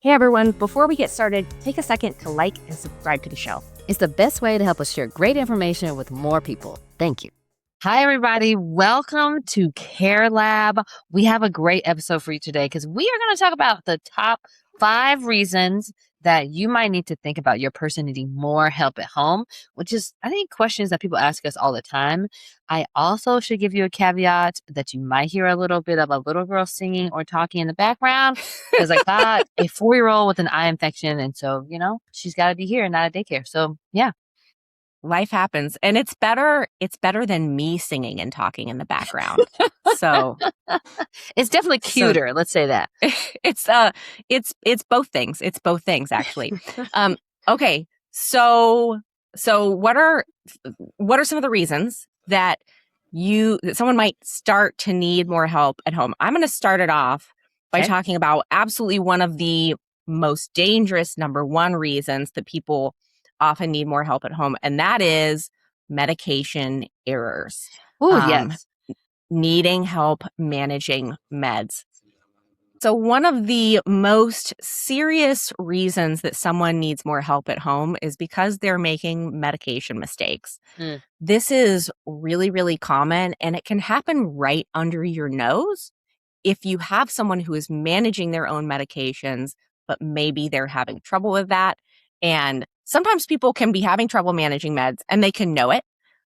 Hey everyone, before we get started, take a second to like and subscribe to the show. It's the best way to help us share great information with more people. Thank you. Hi everybody, welcome to CareLab. We have a great episode for you today because we are going to talk about the top 5 reasons that you might need to think about your person needing more help at home, which is, I think, questions that people ask us all the time. I also should give you a caveat that you might hear a little bit of a little girl singing or talking in the background because I got a 4-year-old with an eye infection. And so, she's got to be here and not at daycare. So, yeah. Life happens, and it's better than me singing and talking in the background. So it's definitely cuter. Let's say that. It's both things. It's both things actually. Okay. So what are some of the reasons that someone might start to need more help at home? I'm going to start it off by talking about absolutely one of the most dangerous number one reasons that people often need more help at home, and that is medication errors. Yes. Needing help managing meds. So one of the most serious reasons that someone needs more help at home is because they're making medication mistakes. This is really, really common, and it can happen right under your nose if you have someone who is managing their own medications, but maybe they're having trouble with that. And sometimes people can be having trouble managing meds and they can know it,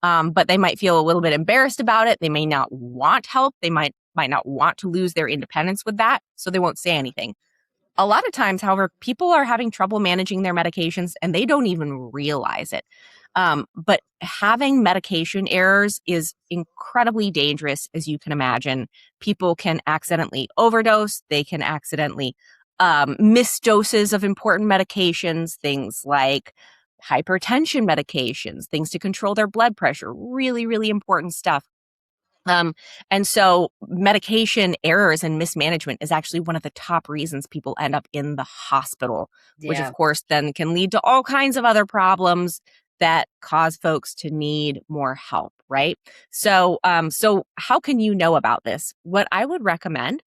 but they might feel a little bit embarrassed about it. They may not want help. They might not want to lose their independence with that, so they won't say anything. A lot of times, however, people are having trouble managing their medications and they don't even realize it. But having medication errors is incredibly dangerous, as you can imagine. People can accidentally overdose. They can accidentally miss doses of important medications, things like hypertension medications, things to control their blood pressure, really, really important stuff. And so medication errors and mismanagement is actually one of the top reasons people end up in the hospital, which of course then can lead to all kinds of other problems that cause folks to need more help, right? So how can you know about this? What I would recommend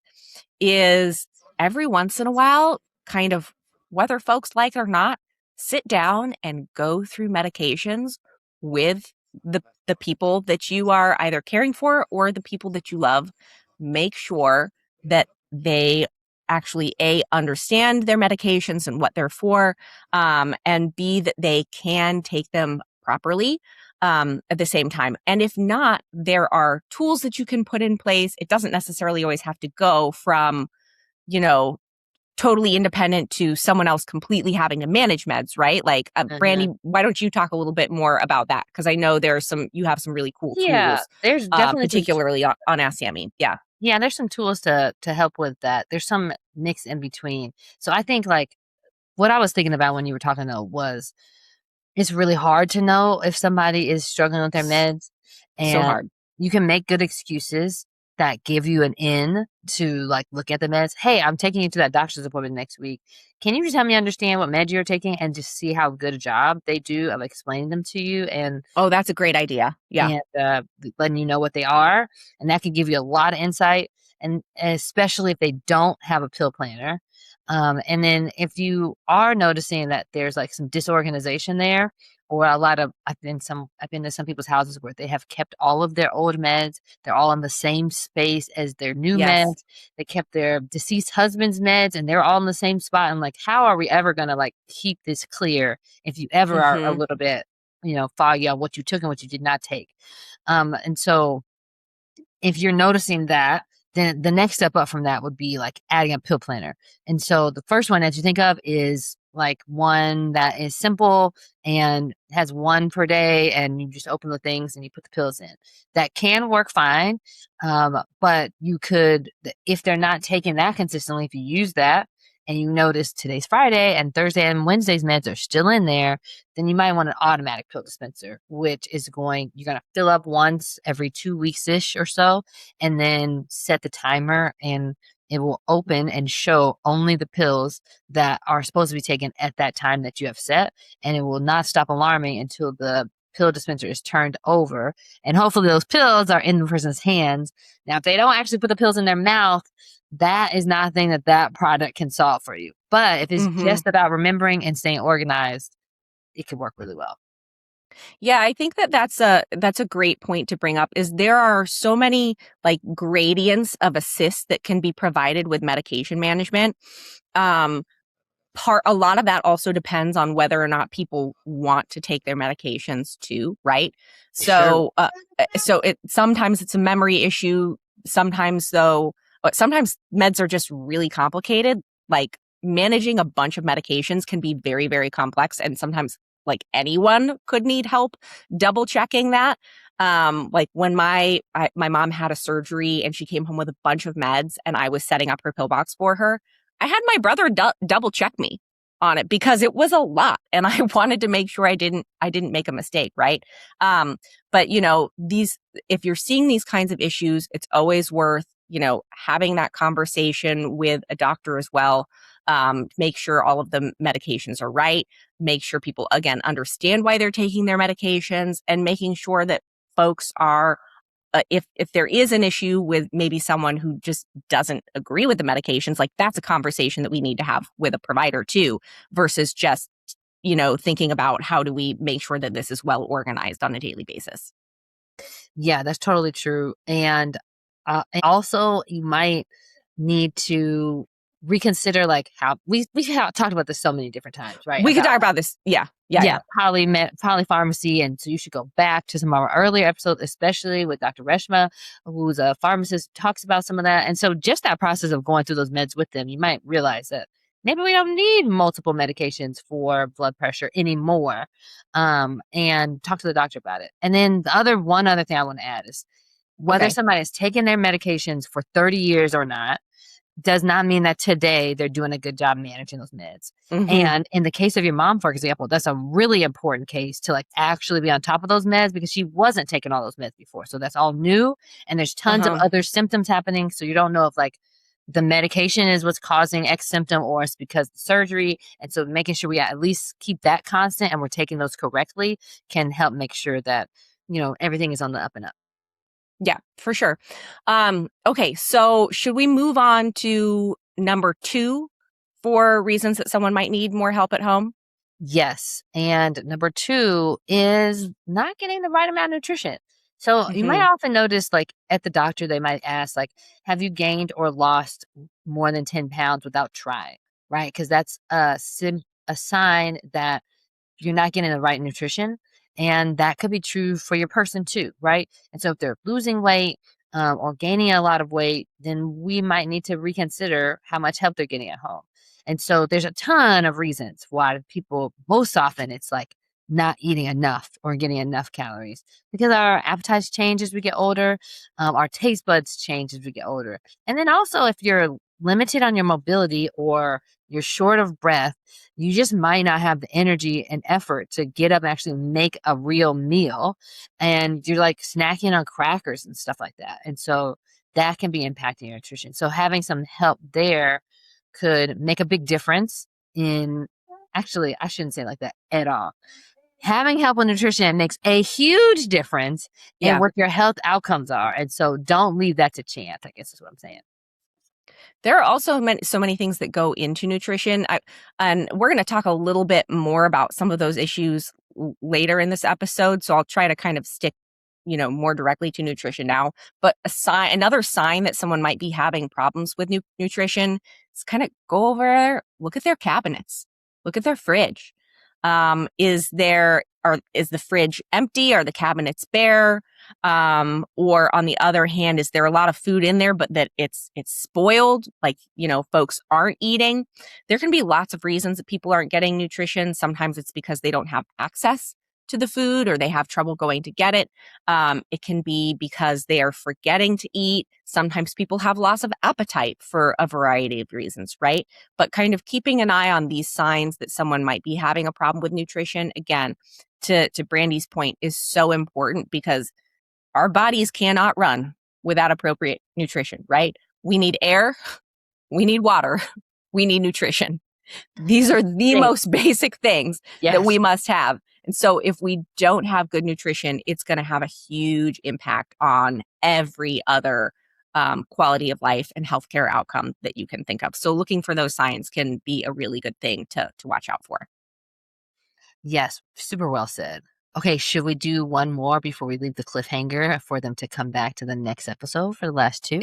is every once in a while, kind of whether folks like it or not, sit down and go through medications with the people that you are either caring for or the people that you love. Make sure that they actually understand their medications and what they're for, and B, that they can take them properly at the same time. And if not, there are tools that you can put in place. It doesn't necessarily always have to go from, totally independent to someone else completely having to manage meds, right? Like, Brandy, why don't you talk a little bit more about that? Because I know you have some really cool tools. There's definitely particularly on ASAMI. Yeah. Yeah, there's some tools to help with that. There's some mix in between. So I think like what I was thinking about when you were talking though was it's really hard to know if somebody is struggling with their meds. And so hard. You can make good excuses that give you an in to like look at the meds. Hey, I'm taking you to that doctor's appointment next week. Can you just help me understand what med you're taking and just see how good a job they do of explaining them to you? And that's a great idea. Yeah. And letting you know what they are. And that can give you a lot of insight. And especially if they don't have a pill planner. And then if you are noticing that there's like some disorganization there, or I've been to some people's houses where they have kept all of their old meds. They're all in the same space as their new meds. They kept their deceased husband's meds and they're all in the same spot. And like, how are we ever going to like keep this clear if you ever are a little bit, foggy on what you took and what you did not take? And so if you're noticing that, then the next step up from that would be like adding a pill planner. And so the first one that you think of is like one that is simple and has one per day, and you just open the things and you put the pills in. That can work fine. But you could, if they're not taking that consistently, if you use that and you notice today's Friday and Thursday and Wednesday's meds are still in there, then you might want an automatic pill dispenser, which is you're going to fill up once every 2 weeks-ish or so, and then set the timer and it will open and show only the pills that are supposed to be taken at that time that you have set. And it will not stop alarming until the pill dispenser is turned over, and hopefully those pills are in the person's hands. Now, if they don't actually put the pills in their mouth, that is not a thing that product can solve for you. But if it's just about remembering and staying organized, it could work really well. Yeah, I think that's a great point to bring up. Is there are so many like gradients of assist that can be provided with medication management. A lot of that also depends on whether or not people want to take their medications too, right? So, sometimes it's a memory issue. Sometimes sometimes meds are just really complicated. Like managing a bunch of medications can be very, very complex, and sometimes like anyone could need help double checking that. Like when my mom had a surgery and she came home with a bunch of meds, and I was setting up her pill box for her. I had my brother double check me on it because it was a lot, and I wanted to make sure I didn't make a mistake, right? But if you're seeing these kinds of issues, it's always worth, having that conversation with a doctor as well. Make sure all of the medications are right. Make sure people, again, understand why they're taking their medications, and making sure that folks are if there is an issue with maybe someone who just doesn't agree with the medications, like that's a conversation that we need to have with a provider too, versus just, thinking about how do we make sure that this is well organized on a daily basis. Yeah, that's totally true. And also you might need to reconsider like how we've talked about this so many different times, right? We could talk about this. Yeah. Polypharmacy. And so you should go back to some of our earlier episodes, especially with Dr. Reshma, who's a pharmacist, talks about some of that. And so just that process of going through those meds with them, you might realize that maybe we don't need multiple medications for blood pressure anymore. And talk to the doctor about it. And then one other thing I want to add is whether somebody has taken their medications for 30 years or not, does not mean that today they're doing a good job managing those meds. And in the case of your mom, for example, that's a really important case to like actually be on top of those meds because she wasn't taking all those meds before. So that's all new. And there's tons of other symptoms happening. So you don't know if like the medication is what's causing X symptom or it's because of the surgery. And so making sure we at least keep that constant and we're taking those correctly can help make sure that, everything is on the up and up. Yeah, for sure. Okay, so should we move on to number 2 for reasons that someone might need more help at home? Yes. And number 2 is not getting the right amount of nutrition. So you might often notice like at the doctor, they might ask like, have you gained or lost more than 10 pounds without trying? Right. Because that's a sign that you're not getting the right nutrition. And that could be true for your person too, right? And so if they're losing weight or gaining a lot of weight, then we might need to reconsider how much help they're getting at home. And so there's a ton of reasons why people, most often it's like not eating enough or getting enough calories because our appetites change as we get older. Our taste buds change as we get older. And then also if you're limited on your mobility or you're short of breath, you just might not have the energy and effort to get up and actually make a real meal. And you're like snacking on crackers and stuff like that. And so that can be impacting your nutrition. So having some help there could make a big difference actually, I shouldn't say like that at all. Having help with nutrition makes a huge difference in what your health outcomes are. And so don't leave that to chance, I guess is what I'm saying. There are also so many things that go into nutrition. And we're going to talk a little bit more about some of those issues later in this episode. So I'll try to kind of stick, more directly to nutrition now. But another sign that someone might be having problems with nutrition is kind of go over there, look at their cabinets, look at their fridge. Is the fridge empty? Are the cabinets bare? Or on the other hand, is there a lot of food in there, but that it's spoiled? Like, folks aren't eating. There can be lots of reasons that people aren't getting nutrition. Sometimes it's because they don't have access to the food or they have trouble going to get it. It can be because they are forgetting to eat. Sometimes people have loss of appetite for a variety of reasons, right? But kind of keeping an eye on these signs that someone might be having a problem with nutrition, again, to Brandy's point, is so important because our bodies cannot run without appropriate nutrition, right? We need air, we need water, we need nutrition. These are the most basic things that we must have. And so if we don't have good nutrition, it's going to have a huge impact on every other quality of life and healthcare outcome that you can think of. So looking for those signs can be a really good thing to watch out for. Yes, super well said. Okay, should we do one more before we leave the cliffhanger for them to come back to the next episode for the last two?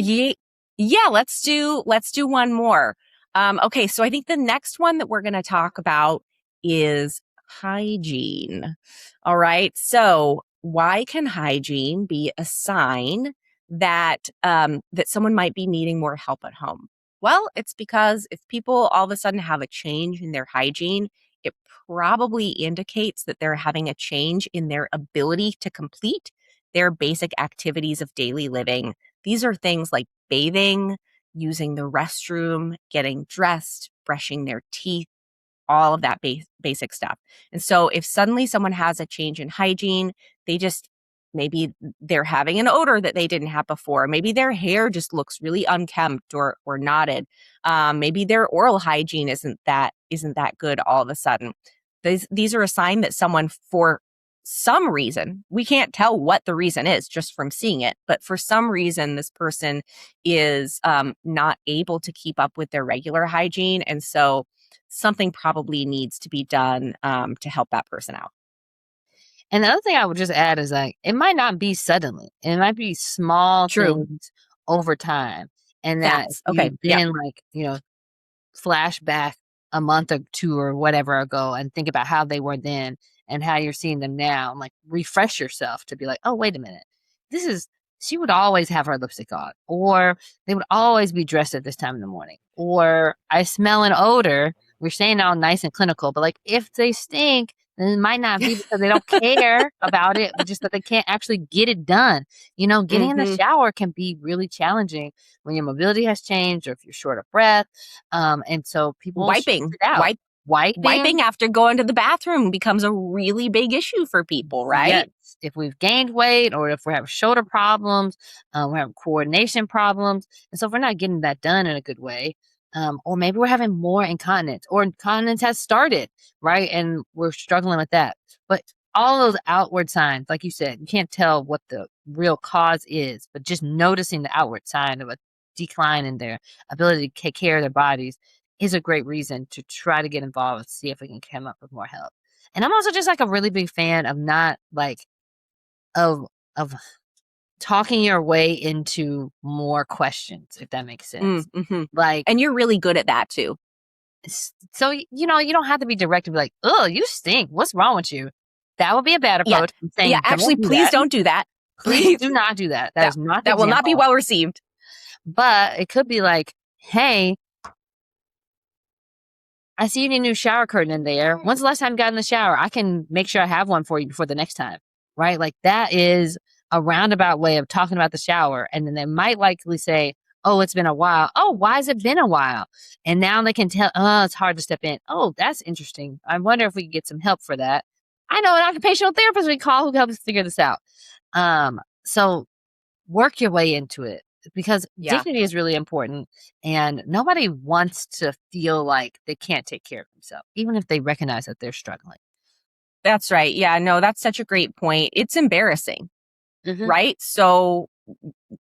Yeah, let's do one more. Okay, so I think the next one that we're going to talk about is hygiene. All right, so why can hygiene be a sign that that someone might be needing more help at home? Well, it's because if people all of a sudden have a change in their hygiene, it probably indicates that they're having a change in their ability to complete their basic activities of daily living. These are things like bathing, using the restroom, getting dressed, brushing their teeth, all of that basic stuff. And so if suddenly someone has a change in hygiene, they just maybe they're having an odor that they didn't have before. Maybe their hair just looks really unkempt or knotted. Maybe their oral hygiene isn't that good all of a sudden. These are a sign that someone, for some reason, we can't tell what the reason is just from seeing it, but for some reason, this person is not able to keep up with their regular hygiene. And so something probably needs to be done to help that person out. And the other thing I would just add is like it might not be suddenly. It might be small True. things over time. And that if Facts. Okay. you Yeah. then flashback a month or two or whatever ago and think about how they were then and how you're seeing them now and like refresh yourself to be like, oh, wait a minute. This is she would always have her lipstick on, or they would always be dressed at this time in the morning, or I smell an odor. We're saying all nice and clinical, but like if they stink, then it might not be because they don't care about it, but just that they can't actually get it done. Getting in the Mm-hmm. shower can be really challenging when your mobility has changed or if you're short of breath. And so people should Wiping. it out. Wiping after going to the bathroom becomes a really big issue for people, Yes. right? If we've gained weight or if we're having shoulder problems, we're having coordination problems. And so if we're not getting that done in a good way, or maybe we're having more incontinence or incontinence has started, right? And we're struggling with that. But all those outward signs, like you said, you can't tell what the real cause is, but just noticing the outward sign of a decline in their ability to take care of their bodies is a great reason to try to get involved and see if we can come up with more help. And I'm also just like a really big fan of not like of talking your way into more questions, if that makes sense. Mm-hmm. Like, And you're really good at that too. so you don't have to be direct and be like, "Oh, you stink. What's wrong with you?" That would be a bad Yeah. approach. I'm saying, Yeah. Actually, please don't do that. Please do not do that. That is not the That will not be example. well received. But it could be like, "Hey, I see you need a new shower curtain in there. When's the last time you got in the shower? I can make sure I have one for you before the next time." Right? Like that is a roundabout way of talking about the shower. And then they might likely say, "Oh, it's been a while." "Oh, why has it been a while?" And now they can tell, "Oh, it's hard to step in." "Oh, that's interesting. I wonder if we could get some help for that." I know an occupational therapist we call who helps us figure this out. So work your way into it because dignity is really important and nobody wants to feel like they can't take care of themselves, even if they recognize that they're struggling. That's right. Yeah, no, that's such a great point. It's embarrassing, right? So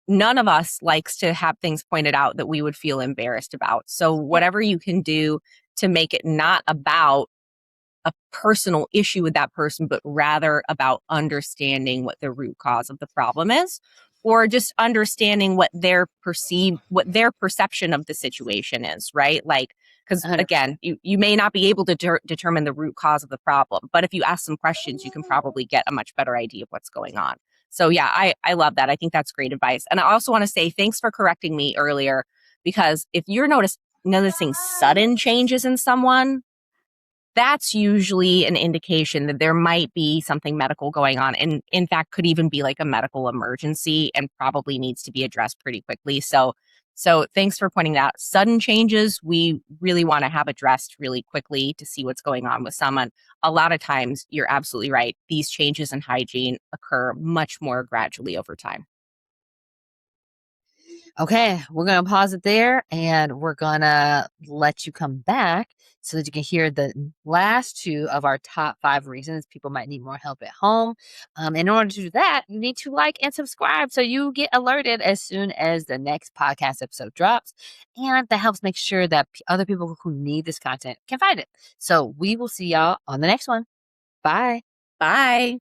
none of us likes to have things pointed out that we would feel embarrassed about. So whatever you can do to make it not about a personal issue with that person, but rather about understanding what the root cause of the problem is, or just understanding what their perception of the situation is, right? Like, because 100%. again, you may not be able to determine the root cause of the problem, but if you ask some questions, you can probably get a much better idea of what's going on. So yeah, I love that. I think that's great advice. And I also want to say thanks for correcting me earlier, because if you're noticing sudden changes in someone, that's usually an indication that there might be something medical going on. And in fact, could even be like a medical emergency and probably needs to be addressed pretty quickly. So thanks for pointing that out. Sudden changes, we really want to have addressed really quickly to see what's going on with someone. A lot of times, you're absolutely right. These changes in hygiene occur much more gradually over time. Okay, we're going to pause it there and we're going to let you come back so that you can hear the last two of our top 5 reasons people might need more help at home. In order to do that, you need to like and subscribe so you get alerted as soon as the next podcast episode drops. And that helps make sure that other people who need this content can find it. So we will see y'all on the next one. Bye. Bye.